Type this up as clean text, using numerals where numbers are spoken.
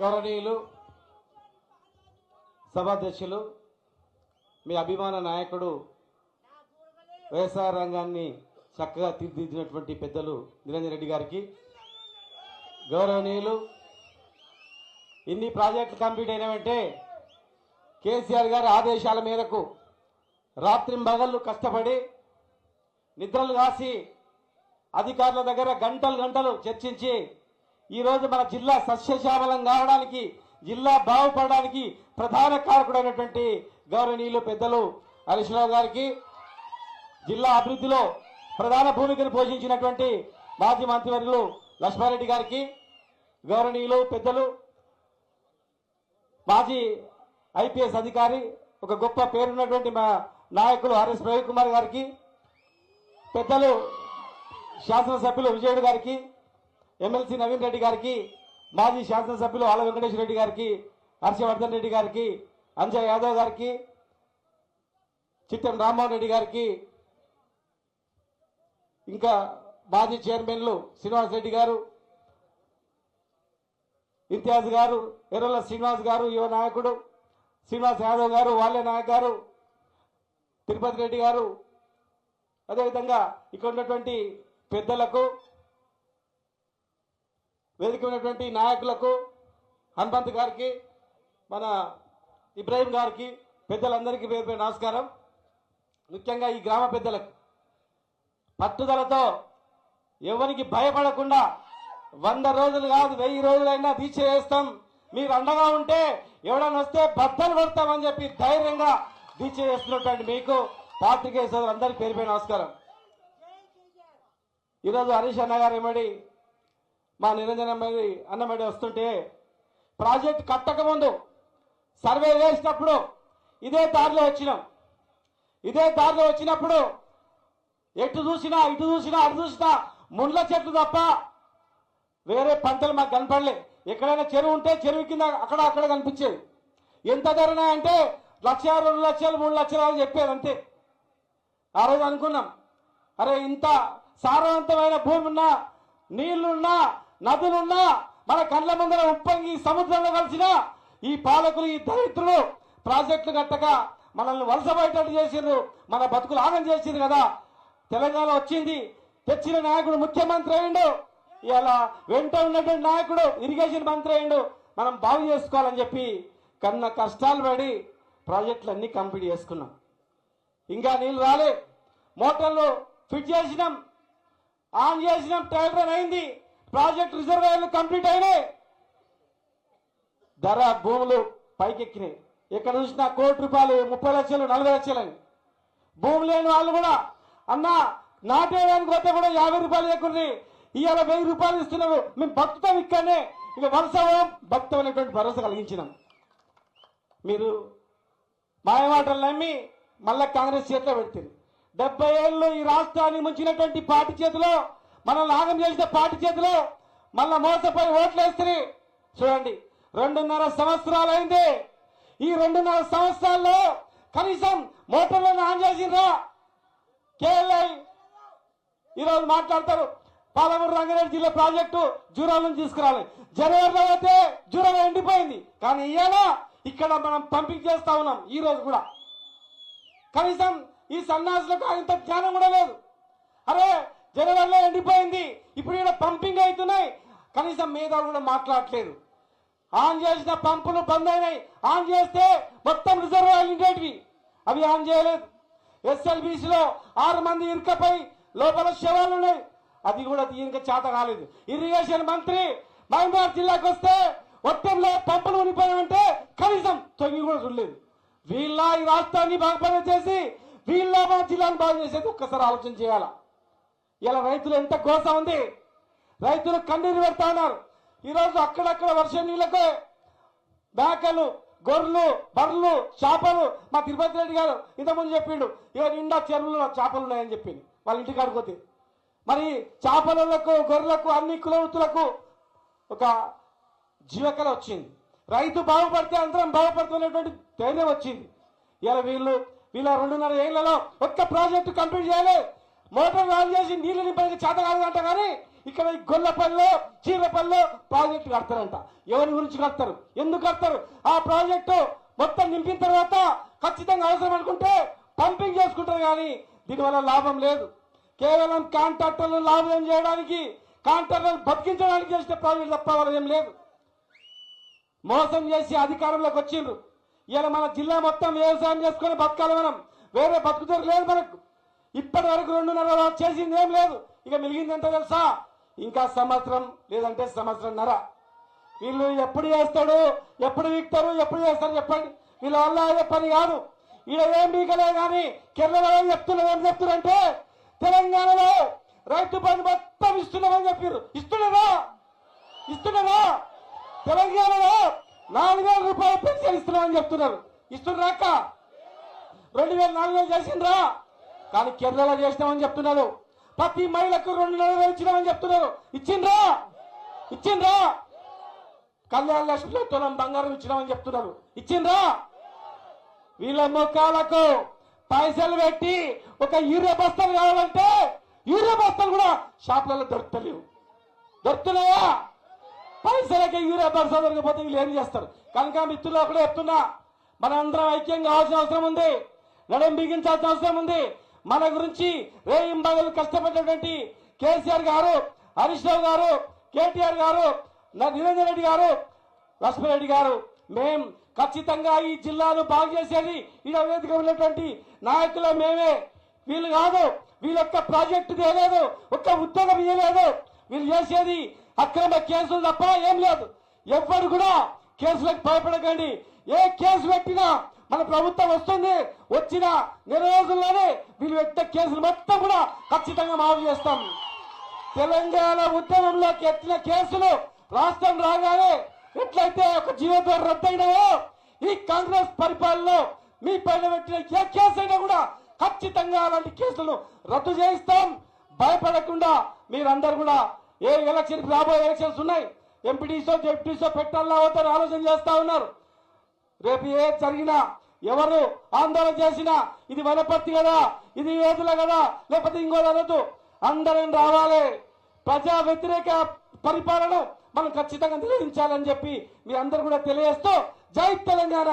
గౌరవనీయులు సభాధ్యక్షులు మీ అభిమాన నాయకుడు వ్యవసాయ రంగాన్ని చక్కగా తీర్చిదిద్దినటువంటి పెద్దలు నిరంజన్ రెడ్డి గారికి, గౌరవనీయులు ఇన్ని ప్రాజెక్టులు కంప్లీట్ అయినామంటే కేసీఆర్ గారి ఆదేశాల మేరకు రాత్రింబగళ్ళు కష్టపడి నిద్రలు కాసి అధికారుల దగ్గర గంటలు గంటలు చర్చించి ఈరోజు మన జిల్లా సస్యశ్యామలం కావడానికి, జిల్లా బాగుపడడానికి ప్రధాన కారకుడైనటువంటి గౌరవనీయులు పెద్దలు హరీష్ రావు గారికి, జిల్లా అభివృద్ధిలో ప్రధాన భూమికను పోషించినటువంటి మాజీ మంత్రివర్యులు లక్ష్మారెడ్డి గారికి, గౌరవనీయులు పెద్దలు మాజీ ఐపీఎస్ అధికారి ఒక గొప్ప పేరున్నటువంటి మా నాయకులు ఆర్ఎస్ ప్రవీణ్ కుమార్ గారికి, పెద్దలు శాసనసభ్యులు విజయుడు గారికి, ఎమ్మెల్సీ నవీన్ రెడ్డి గారికి, మాజీ శాసనసభ్యులు ఆల వెంకటేశ్వర రెడ్డి గారికి, హర్షవర్ధన్ రెడ్డి గారికి, అంజయ్ యాదవ్ గారికి, చిట్టెం రామ్మోహన్ రెడ్డి గారికి, ఇంకా మాజీ చైర్మన్లు శ్రీనివాస్ రెడ్డి గారు, ఇంతియాజ్ గారు, ఎర్రల శ్రీనివాస్ గారు యువ నాయకుడు, శ్రీనివాస్ యాదవ్ గారు, వాళ్లే నాయక్ గారు, తిరుపతి రెడ్డి గారు, అదేవిధంగా ఇక్కడ ఉన్నటువంటి పెద్దలకు, వేదిక ఉన్నటువంటి నాయకులకు, హనుమంత్ గారికి, మన ఇబ్రాహీం గారికి, పెద్దలందరికీ పేరు పేరు నమస్కారం. ముఖ్యంగా ఈ గ్రామ పెద్దలకు పట్టుదలతో ఎవరికి భయపడకుండా 100 రోజులు కాదు 1000 రోజులైనా దీక్ష చేస్తాం, మీరు అండగా ఉంటే ఎవడన్నా వస్తే బద్దలు కొడతామని చెప్పి ధైర్యంగా దీక్ష చేస్తున్నటువంటి మీకు పాత్రికేయ సోదరులందరికీ పేరు పేరు నమస్కారం. ఈరోజు హరీష్ అన్న గారు ఏమడి మా నిరంజన్ అన్నమడి వస్తుంటే ప్రాజెక్ట్ కట్టక ముందు సర్వే చేసినప్పుడు ఇదే దారిలో వచ్చినప్పుడు ఎటు చూసినా ఇటు చూసినా అటు చూసినా ముండ్ల చెట్లు తప్ప వేరే పంటలు మాకు కనపడలే. ఎక్కడైనా చెరువు ఉంటే చెరువు కింద అక్కడ కనిపించేది. ఎంత ధరనా అంటే 1,00,000, 2 లక్షలు, 3 లక్షలు అని చెప్పేది అంతే. ఆ రోజు అనుకున్నాం, అరే ఇంత సారవంతమైన భూమి ఉన్నా, నీళ్లున్నా, నదులున్నా, మన కళ్ళ ముందర ఉప్పొంగి సముద్రంలో కలిసిన ఈ పాలకులు, ఈ దరిద్రులు ప్రాజెక్టులు కట్టక మనల్ని వలసపోయేటట్టు చేసిండ్రు, మన బతుకులు ఆగం చేసిండ్రు కదా. తెలంగాణ వచ్చింది, తెచ్చిన నాయకుడు ముఖ్యమంత్రి అయ్యిండు, ఇలా వెంట ఉన్నటువంటి నాయకుడు ఇరిగేషన్ మంత్రి అయ్యిండు. మనం బాగు చేసుకోవాలని చెప్పి కన్నా కష్టాలు పడి ప్రాజెక్టులు అన్నీ కంప్లీట్ చేసుకున్నాం. ఇంకా నీళ్ళు రాలే, మోటార్లు ఫిట్ చేసినాం, ఆన్ చేసినాం, ట్రయల్ రన్ అయింది, ప్రాజెక్ట్ రిజర్వాయర్లు కంప్లీట్ అయినాయి, ధర భూములు పైకెక్కినాయి. ఎక్కడ చూసినా ₹1 కోటి, 30 లక్షలు, 40 లక్షలు అని. భూమి లేని వాళ్ళు కూడా అన్నా నాటేయడానికి పోతే కూడా ₹50 లేకుండా ఇవాళ ₹1000 ఇస్తున్నారు, మేము బతుకుతాం ఇక్కడనే, ఇక వలసవం బతుకుతాం అనేటువంటి భరోసా కలిగించినాం. మీరు మాయమాటలు నమ్మి మళ్ళా కాంగ్రెస్ చేతిలో పెడుతుంది. 70 ఏళ్ళు ఈ రాష్ట్రాన్ని ముంచినటువంటి పార్టీ చేతిలో, మనల్ని ఆగం చేసిన పార్టీ చేతిలో మళ్ళా మోసపోయి ఓట్లు వేస్తే చూడండి, 2.5 సంవత్సరాలు అయింది. ఈ 2.5 సంవత్సరాల్లో కనీసం మోటార్లను ఆన్ చేసిండ్రా? కేఎల్ఐ ఈరోజు మాట్లాడతారు, పాలమూరు రంగారెడ్డి జిల్లా ప్రాజెక్టు జూరాల నుంచి తీసుకురాలి. జనవరిలో అయితే జూరాల ఎండిపోయింది, కానీ ఇవాళ ఇక్కడ మనం పంపింగ్ చేస్తా ఉన్నాం. ఈ రోజు కూడా కనీసం ఈ సన్నాసులకు ఇంత జ్ఞానం కూడా లేదు. అరే జనవరిలో ఎండిపోయింది, ఇప్పుడు ఇక్కడ పంపింగ్ అవుతున్నాయి, కనీసం మేధావులు కూడా మాట్లాడట్లేదు. ఆన్ చేసిన పంపులు బంద్ అయినాయి, ఆన్ చేస్తే మొత్తం రిజర్వాయర్లు ఉండేటివి, అవి ఆన్ చేయలేదు. ఎస్ఎల్బిసిలో 6 మంది ఇరుకపై లోపల శవాలు ఉన్నాయి, అది కూడా తీయక చేత కాలేదు. ఇరిగేషన్ మంత్రి మహబూబాబాద్ జిల్లాకు వస్తే ఒట్టంలో పంపులు ఉనిపోయామంటే కనీసం తొంగి కూడా చూడలేదు. వీళ్ళ ఈ రాష్ట్రాన్ని బాగుపడే చేసి వీళ్ళ మా జిల్లాను బాగు చేసేది ఒక్కసారి ఆలోచన చేయాలా. ఇలా రైతులు ఎంత కోసం ఉంది, రైతులు కన్నీరు పెడతా ఉన్నారు. ఈరోజు అక్కడక్కడ వర్షం నీళ్ళకు మేకలు, గొర్రెలు, బర్రెలు, చేపలు, మా తిరుపతి రెడ్డి గారు ఇంతకుముందు చెప్పిండు, ఇక నిండా చెరువులు చేపలు ఉన్నాయని చెప్పింది వాళ్ళ ఇంటికి ఆడుకోతే. మరి చేపలకు, గొర్రెలకు, అన్ని కులవృత్తులకు ఒక జీవకళ వచ్చింది. రైతు బాగుపడితే అందరం బాగుపడుతున్నటువంటి ధైర్యం వచ్చింది. ఇలా వీళ్ళ 2.5 ఏళ్లలో ఒక్క ప్రాజెక్టు కంప్లీట్ చేయాలి, మోటార్ ఆన్ చేసి నీళ్లు నింపడానికి చేత కాదంట, కానీ ఇక్కడ ఈ గొల్లపల్లిలో చీరపల్లిలో ప్రాజెక్టు కడతారంట. ఎవరి గురించి కడతారు, ఎందుకు కడతారు? ఆ ప్రాజెక్టు మొత్తం నింపిన తర్వాత ఖచ్చితంగా అవసరం అనుకుంటే పంపింగ్ చేసుకుంటారు, కానీ దీనివల్ల లాభం లేదు. కేవలం కాంట్రాక్టర్లను లాభం చేయడానికి, కాంట్రాక్టర్లను బతికించడానికి చేసిన ప్రాజెక్టు తప్ప వల్ల ఏం లేదు. మోసం చేసి అధికారంలోకి వచ్చిండ్రు. ఇలా మన జిల్లా మొత్తం వ్యవసాయం చేసుకుని బతకాలి, మనం వేరే బతుకుతారు లేదు మనకు. ఇప్పటి వరకు 2.5 చేసింది ఏం లేదు. ఇక మిగిలింది ఎంత తెలుసా? ఇంకా సంవత్సరం లేదంటే సంవత్సరంన్నర. వీళ్ళు ఎప్పుడు చేస్తాడు, ఎప్పుడు వీక్తారు, ఎప్పుడు చేస్తారు చెప్పండి? వీళ్ళ వల్ల అదే పని కాదు. ఈడ ఏం బీకలే కానీ కేరళలో ఏం చెప్తున్నారంటే తెలంగాణలో రైతు బంధు మొత్తం ఇస్తున్నామని చెప్పారు. ఇస్తున్నారా? తెలంగాణలో 4,000 రూపాయలు పెన్షన్ ఇస్తున్నామని చెప్తున్నారు. ఇస్తున్నారాక 2,000 చేసిండ్రా? కానీ కేరళలో చేసినామని చెప్తున్నారు. ప్రతి మహిళకు 2,500 ఇచ్చినామని చెప్తున్నారు. ఇచ్చిండ్రా? కళ్యాణ లక్ష్మిలో తులం బంగారం ఇచ్చినామని చెప్తున్నారు. ఇచ్చిండ్రా? వీళ్ళ ముఖాలకు పైసలు పెట్టి ఒక యూరియా బస్తాలు కావాలంటే యూరియా బస్తాలు కూడా షాపులలో దొరుకుతున్నాయా? పైసలకి యూరియా బస్తాలు దొరకపోతే వీళ్ళు ఏం చేస్తారు? కనుక మిత్రులు కూడా చెప్తున్నా, మనందరం ఐక్యం కావాల్సిన అవసరం ఉంది, నడుం బిగించాల్సిన అవసరం ఉంది. మన గురించి రేయింబగలు కష్టపడినటువంటి కేసీఆర్ గారు, హరీష్ రావు గారు, కేటీఆర్ గారు, నిరంజన్ రెడ్డి గారు, లక్ష్మణరెడ్డి గారు, మేం ఖచ్చితంగా ఈ జిల్లాను బాగు చేసేది ఈ వేదిక ఉన్నటువంటి నాయకులు మేమే. వీళ్ళు కాదు, వీళ్ళ యొక్క ప్రాజెక్టు చేయలేదు, ఒక్క ఉద్యోగం ఇవ్వలేదు. వీళ్ళు చేసేది అక్రమ కేసులు తప్ప ఏం లేదు. ఎవ్వరు కూడా కేసులకు భయపడకండి. ఏ కేసు పెట్టినా మన ప్రభుత్వం వస్తుంది, వచ్చిన నెల రోజుల్లోనే వీళ్ళు పెట్టిన కేసులు మొత్తం కూడా ఖచ్చితంగా మాఫీ చేస్తాం. తెలంగాణ ఉద్యమంలోకి ఎత్తిన కేసులు రాష్ట్రం రాగానే ఎట్లయితే ఒక జీవోద్వారం రద్దయినాయో, ఈ కాంగ్రెస్ పరిపాలనలో మీ పైన పెట్టిన ఏ కేసు అయినా కూడా ఖచ్చితంగా అలాంటి కేసులను రద్దు చేయిస్తాం. భయపడకుండా మీరందరూ కూడా ఏ ఎలక్షన్ రాబోయే ఎలక్షన్స్ ఉన్నాయి, ఎంపీటీసో జెడ్పీసో పెట్టాలా అవుతారు ఆలోచన చేస్తా ఉన్నారు. రేపు ఏ జరిగినా, ఎవరు ఆందోళన చేసినా ఇది వనపర్తి కదా, ఇది ఏదుల కదా, లేకపోతే ఇంకోది అనొద్దు, అందరం రావాలి. ప్రజా వ్యతిరేక పరిపాలన మనం ఖచ్చితంగా నిరోధించాలని చెప్పి మీ అందరూ కూడా తెలియజేస్తూ జై తెలంగాణ.